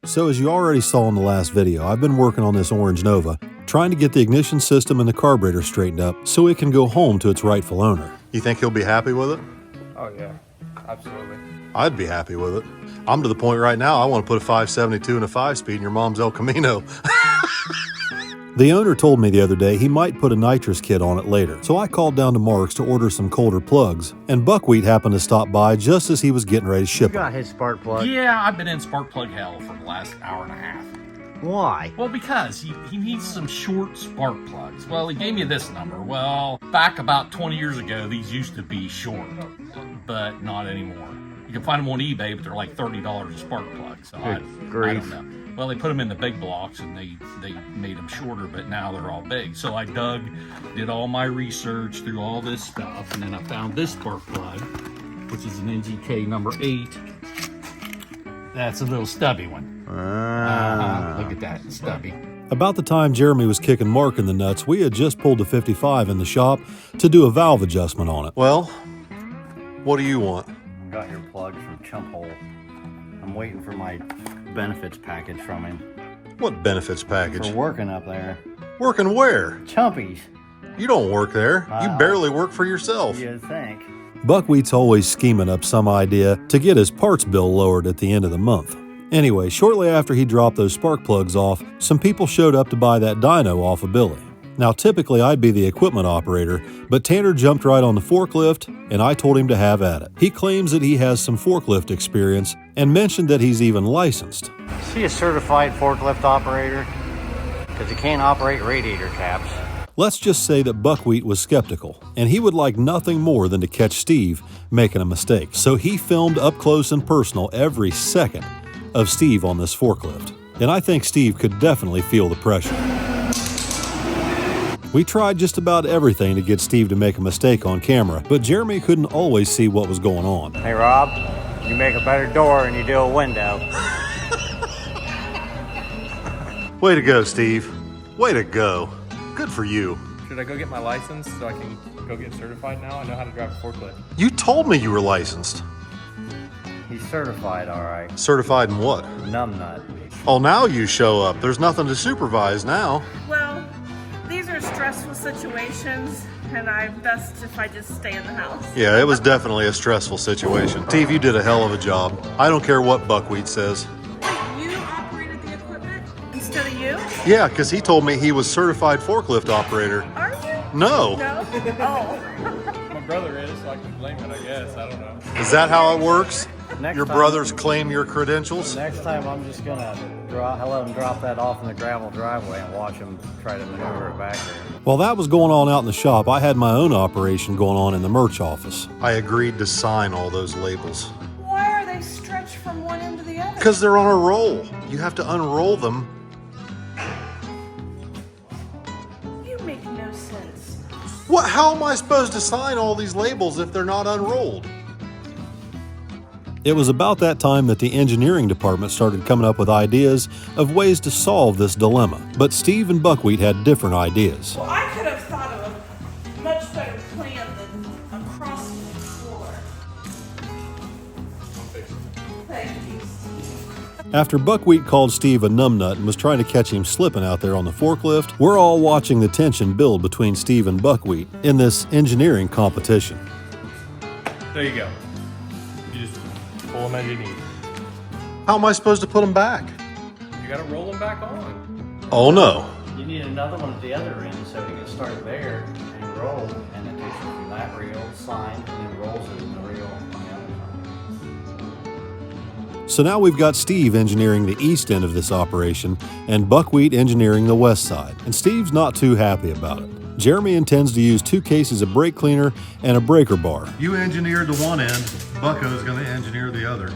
So as you already saw in the last video, I've been working on this orange Nova, trying to get the ignition system and the carburetor straightened up so it can go home to its rightful owner. You think he'll be happy with it? Oh yeah, absolutely. I'd be happy with it. I'm to the point right now I want to put a 572 and a 5-speed in your mom's El Camino. The owner told me the other day he might put a nitrous kit on it later, so I called down to Mark's to order some colder plugs, and Buckwheat happened to stop by just as he was getting ready to ship You got his spark plug. Yeah, I've been in spark plug hell for the last hour and a half. Why? Well, because he needs some short spark plugs. Well, he gave me this number. Well, back about 20 years ago, these used to be short, but not anymore. You can find them on eBay, but they're like $30 a spark plug. So I don't know. Well, they put them in the big blocks and they made them shorter, but now they're all big. So I did all my research through all this stuff, and then I found this spark plug, which is an NGK number 8. That's a little stubby one. Look at that, stubby. About the time Jeremy was kicking Mark in the nuts, we had just pulled the 55 in the shop to do a valve adjustment on it. Well, what do you want? Got your plugs from Chump Hole. I'm waiting for my benefits package from him. What benefits package? For working up there. Working where? Chumpies. You don't work there. You barely work for yourself. You'd think. Buckwheat's always scheming up some idea to get his parts bill lowered at the end of the month. Anyway, shortly after he dropped those spark plugs off, some people showed up to buy that dyno off of Billy. Now, typically I'd be the equipment operator, but Tanner jumped right on the forklift and I told him to have at it. He claims that he has some forklift experience and mentioned that he's even licensed. Is he a certified forklift operator? Because he can't operate radiator caps. Let's just say that Buckwheat was skeptical, and he would like nothing more than to catch Steve making a mistake. So he filmed up close and personal every second of Steve on this forklift. And I think Steve could definitely feel the pressure. We tried just about everything to get Steve to make a mistake on camera, but Jeremy couldn't always see what was going on. Hey Rob, you make a better door than you do a window. Way to go, Steve. Way to go. Good for you. Should I go get my license so I can go get certified now? I know how to drive a forklift. You told me you were licensed. He's certified, all right. Certified in what? Numbnut. Oh, now you show up. There's nothing to supervise now. Well, these are stressful situations, and I'm best if I just stay in the house. Yeah, it was definitely a stressful situation. Steve, you did a hell of a job. I don't care what Buckwheat says. Wait, you operated the equipment instead of you? Yeah, because he told me he was certified forklift operator. Are you? No. No? Oh. My brother is, so I can blame it, I guess. I don't know. Is that how it works? Next Your time- brothers claim your credentials? Next time I'm just gonna let him drop that off in the gravel driveway and watch him try to maneuver it back there. While that was going on out in the shop, I had my own operation going on in the merch office. I agreed to sign all those labels. Why are they stretched from one end to the other? Because they're on a roll. You have to unroll them. You make no sense. What? How am I supposed to sign all these labels if they're not unrolled? It was about that time that the engineering department started coming up with ideas of ways to solve this dilemma. But Steve and Buckwheat had different ideas. Well, I could have thought of a much better plan than across the floor. Thank you. After Buckwheat called Steve a numbnut and was trying to catch him slipping out there on the forklift, we're all watching the tension build between Steve and Buckwheat in this engineering competition. There you go. You just pull them as you need. How am I supposed to put them back? You gotta roll them back on. Oh no. You need another one at the other end so you can start there and roll, and it takes you from that reel, sign, and then rolls it in the reel on the other side. So now we've got Steve engineering the east end of this operation and Buckwheat engineering the west side. And Steve's not too happy about it. Jeremy intends to use 2 cases of brake cleaner and a breaker bar. You engineered the one end, Bucko's going to engineer the other.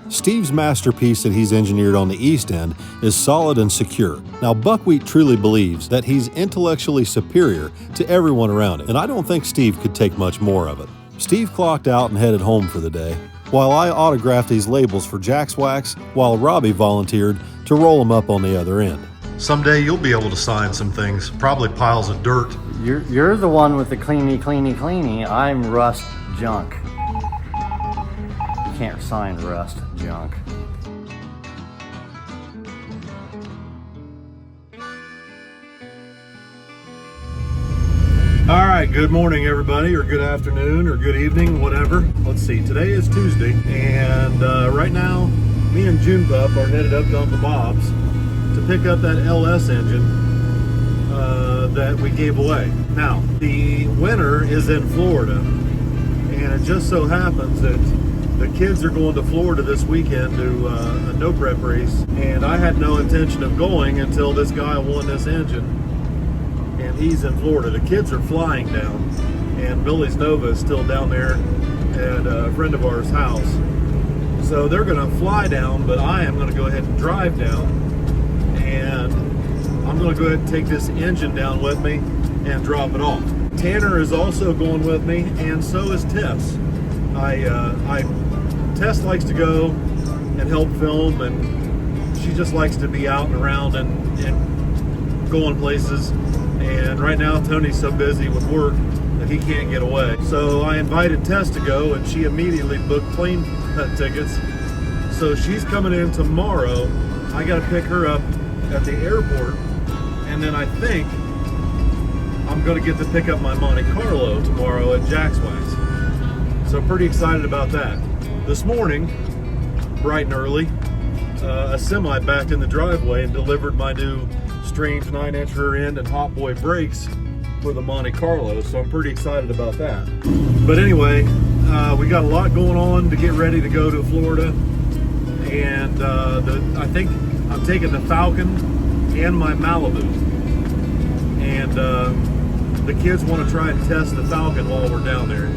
Steve's masterpiece that he's engineered on the east end is solid and secure. Now, Buckwheat truly believes that he's intellectually superior to everyone around him, and I don't think Steve could take much more of it. Steve clocked out and headed home for the day, while I autographed these labels for JaxWax, while Robbie volunteered to roll them up on the other end. Someday you'll be able to sign some things, probably piles of dirt. You're the one with the cleany. I'm rust junk. You can't sign rust junk. right, good morning everybody, or good afternoon, or good evening, whatever. Let's see, today is Tuesday, and right now, me and June Pup are headed up to Uncle Bob's to pick up that LS engine that we gave away. Now, the winner is in Florida, and it just so happens that the kids are going to Florida this weekend to a no prep race, and I had no intention of going until this guy won this engine, and he's in Florida. The kids are flying down, and Billy's Nova is still down there at a friend of ours' house. So they're going to fly down, but I am going to go ahead and drive down, and I'm going to go ahead and take this engine down with me and drop it off. Tanner is also going with me, and so is Tess. Tess likes to go and help film, and she just likes to be out and around and going places. And right now Tony's so busy with work that he can't get away. So I invited Tess to go, and she immediately booked plane tickets. So she's coming in tomorrow. I got to pick her up at the airport, and then I think I'm going to get to pick up my Monte Carlo tomorrow at JaxWax. So pretty excited about that. This morning, bright and early, a semi backed in the driveway and delivered my new strange 9-inch rear end and hot boy brakes for the Monte Carlo. So I'm pretty excited about that. But anyway, we got a lot going on to get ready to go to Florida. And I think I'm taking the Falcon and my Malibu. And the kids want to try and test the Falcon while we're down there.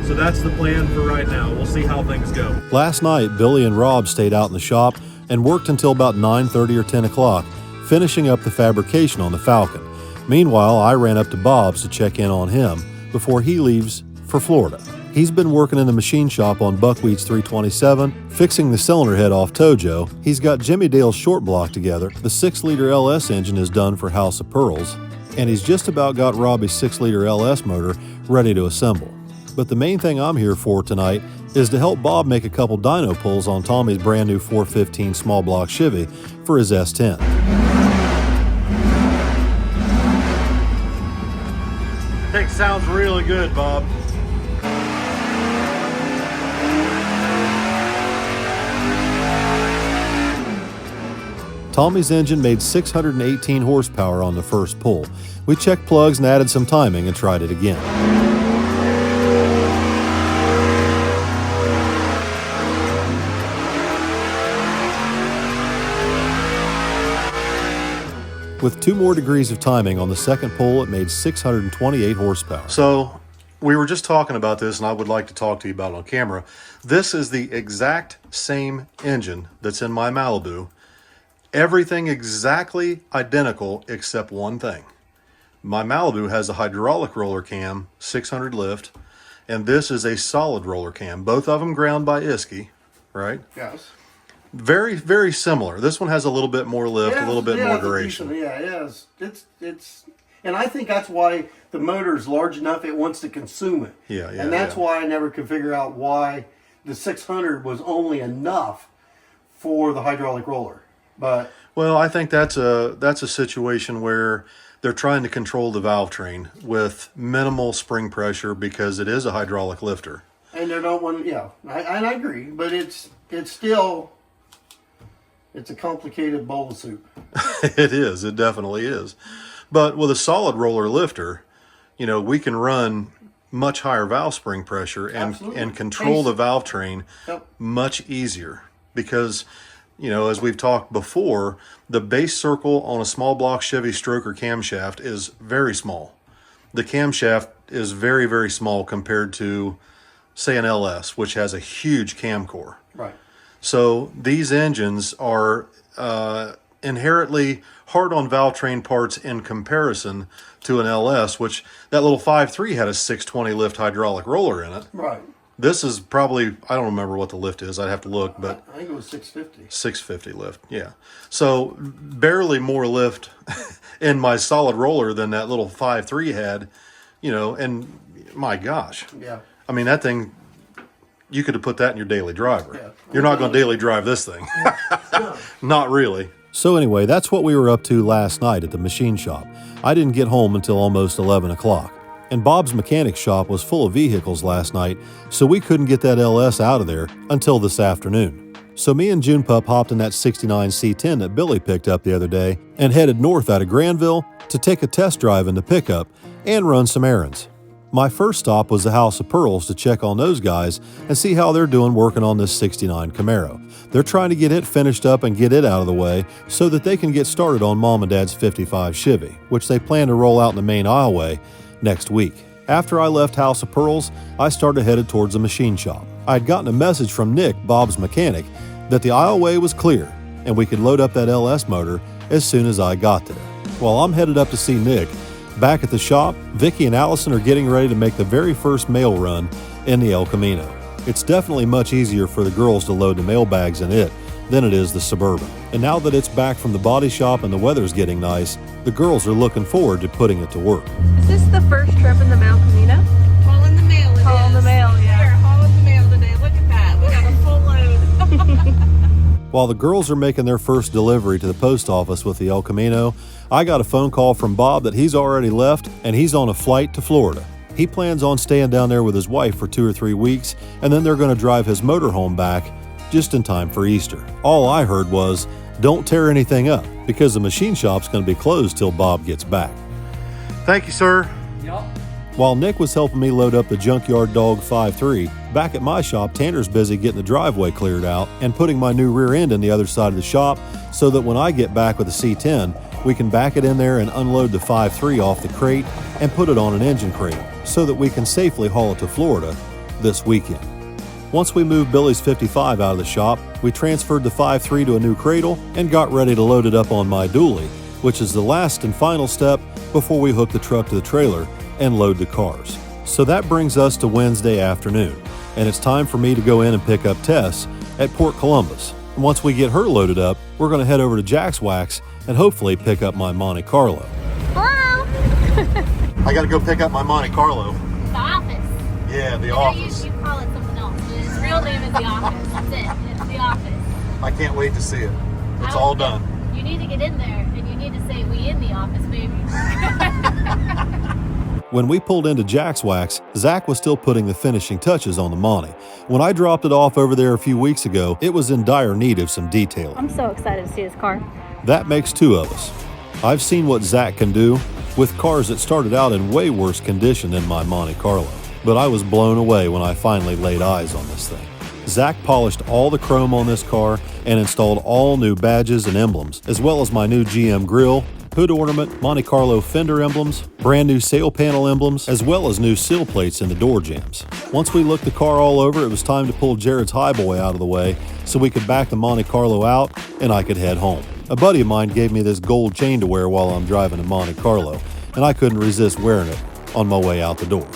So that's the plan for right now. We'll see how things go. Last night, Billy and Rob stayed out in the shop and worked until about 9:30 or 10 o'clock, finishing up the fabrication on the Falcon. Meanwhile, I ran up to Bob's to check in on him before he leaves for Florida. He's been working in the machine shop on Buckwheat's 327, fixing the cylinder head off Tojo. He's got Jimmy Dale's short block together. The 6-liter LS engine is done for House of Pearls, and he's just about got Robbie's 6-liter LS motor ready to assemble. But the main thing I'm here for tonight is to help Bob make a couple dyno pulls on Tommy's brand new 415 small block Chevy for his S10. I think sounds really good, Bob. Tommy's engine made 618 horsepower on the first pull. We checked plugs and added some timing and tried it again. With 2 more degrees of timing on the second pull, it made 628 horsepower. So we were just talking about this, and I would like to talk to you about it on camera. This is the exact same engine that's in my Malibu. Everything exactly identical except one thing. My Malibu has a hydraulic roller cam, 600 lift, and this is a solid roller cam. Both of them ground by Isky, right? Yes. Very, very similar. This one has a little bit more lift, a little bit more duration. Yeah, it is. It's, and I think that's why the motor is large enough it wants to consume it. Yeah. And that's why I never could figure out why the 600 was only enough for the hydraulic roller. But well, I think that's a situation where they're trying to control the valve train with minimal spring pressure because it is a hydraulic lifter. And they don't want, I agree, but it's still. It's a complicated bowl of soup. It is. It definitely is. But with a solid roller lifter, we can run much higher valve spring pressure and control the valve train much easier because, as we've talked before, the base circle on a small block Chevy stroker camshaft is very small. The camshaft is very, very small compared to, say, an LS, which has a huge cam core. Right. So these engines are inherently hard on valve train parts in comparison to an LS, which that little 5.3 had a 620 lift hydraulic roller in it. Right. This is probably, I don't remember what the lift is. I'd have to look, but I think it was 650. 650 lift, yeah. So barely more lift in my solid roller than that little 5.3 had, and my gosh. Yeah. I mean, that thing, you could have put that in your daily driver. Yeah. You're not going to daily drive this thing. Not really. So anyway, that's what we were up to last night at the machine shop. I didn't get home until almost 11 o'clock. and Bob's mechanic shop was full of vehicles last night, so we couldn't get that LS out of there until this afternoon. So me and June Pup hopped in that 69 C10 that Billy picked up the other day and headed north out of Granville to take a test drive in the pickup and run some errands. My first stop was the House of Pearls to check on those guys and see how they're doing working on this 69 Camaro. They're trying to get it finished up and get it out of the way so that they can get started on Mom and Dad's 55 Chevy, which they plan to roll out in the main aisleway next week. After I left House of Pearls, I started headed towards the machine shop. I had gotten a message from Nick, Bob's mechanic, that the aisleway was clear and we could load up that LS motor as soon as I got there. While I'm headed up to see Nick, back at the shop, Vicky and Allison are getting ready to make the very first mail run in the El Camino. It's definitely much easier for the girls to load the mail bags in it than it is the Suburban. And now that it's back from the body shop and the weather's getting nice, the girls are looking forward to putting it to work. Is this the first trip in the Mail Camino? Hauling the mail it is. Hauling the mail, yeah. We're hauling the mail today. Look at that. We got a full load. While the girls are making their first delivery to the post office with the El Camino, I got a phone call from Bob that he's already left and he's on a flight to Florida. He plans on staying down there with his wife for 2 or 3 weeks, and then they're going to drive his motorhome back just in time for Easter. All I heard was, don't tear anything up, because the machine shop's going to be closed till Bob gets back. Thank you, sir. Yup. While Nick was helping me load up the Junkyard Dog 5.3, back at my shop, Tanner's busy getting the driveway cleared out and putting my new rear end in the other side of the shop so that when I get back with the C10, we can back it in there and unload the 5.3 off the crate and put it on an engine crate so that we can safely haul it to Florida this weekend. Once we moved Billy's 55 out of the shop, we transferred the 5.3 to a new cradle and got ready to load it up on my dually, which is the last and final step before we hook the truck to the trailer and load the cars. So that brings us to Wednesday afternoon, and it's time for me to go in and pick up Tess at Port Columbus. And once we get her loaded up, we're going to head over to JaxWax and hopefully pick up my Monte Carlo. Hello! I got to go pick up my Monte Carlo. The office. Yeah, the I know office. You call it something else, but its real name is the office. That's it. It's the office. I can't wait to see it. It's all done. You need to get in there, and you need to say, "We in the office, baby." When we pulled into JaxWax, Zach was still putting the finishing touches on the Monte. When I dropped it off over there a few weeks ago, it was in dire need of some detailing. I'm so excited to see this car. That makes 2 of us. I've seen what Zach can do with cars that started out in way worse condition than my Monte Carlo, but I was blown away when I finally laid eyes on this thing. Zach polished all the chrome on this car and installed all new badges and emblems, as well as my new GM grille, hood ornament, Monte Carlo fender emblems, brand new sail panel emblems, as well as new sill plates in the door jambs. Once we looked the car all over, it was time to pull Jared's highboy out of the way so we could back the Monte Carlo out and I could head home. A buddy of mine gave me this gold chain to wear while I'm driving a Monte Carlo, and I couldn't resist wearing it on my way out the door.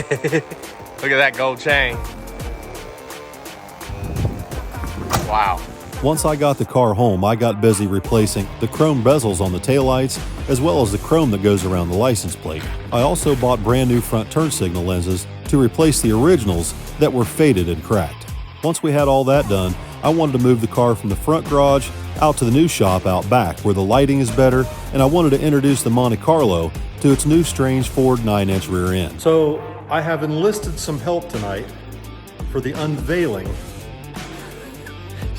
Look at that gold chain. Wow. Once I got the car home, I got busy replacing the chrome bezels on the taillights, as well as the chrome that goes around the license plate. I also bought brand new front turn signal lenses to replace the originals that were faded and cracked. Once we had all that done, I wanted to move the car from the front garage out to the new shop out back where the lighting is better, and I wanted to introduce the Monte Carlo to its new strange Ford 9-inch rear end. So I have enlisted some help tonight for the unveiling.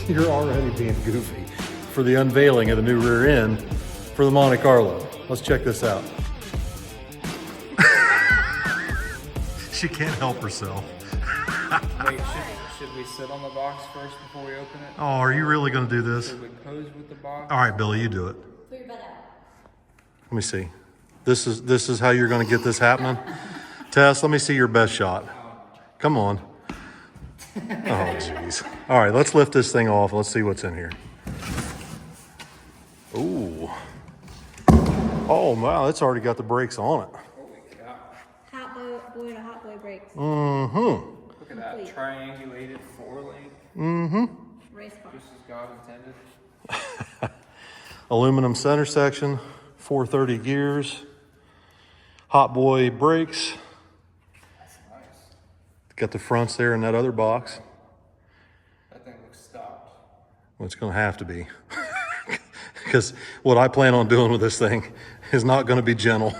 You're already being goofy. For the unveiling of the new rear end for the Monte Carlo. Let's check this out. She can't help herself. Wait, should we sit on the box first before we open it? Oh, are you really going to do this? Should we pose with the box? All right, Billy, you do it. Put your butt out. Let me see. This is how you're going to get this happening? Tess, let me see your best shot. Come on. Oh, jeez. All right, let's lift this thing off. Let's see what's in here. Ooh. Oh, wow, it's already got the brakes on it. Hot boy to hot boy brakes. Mm-hmm. Look at that triangulated 4-link. Mm-hmm. Race car. Just as God intended. Aluminum center section, 430 gears, hot boy brakes. That's nice. Got the fronts there in that other box. That thing looks stopped. Well, it's going to have to be. Because what I plan on doing with this thing is not going to be gentle.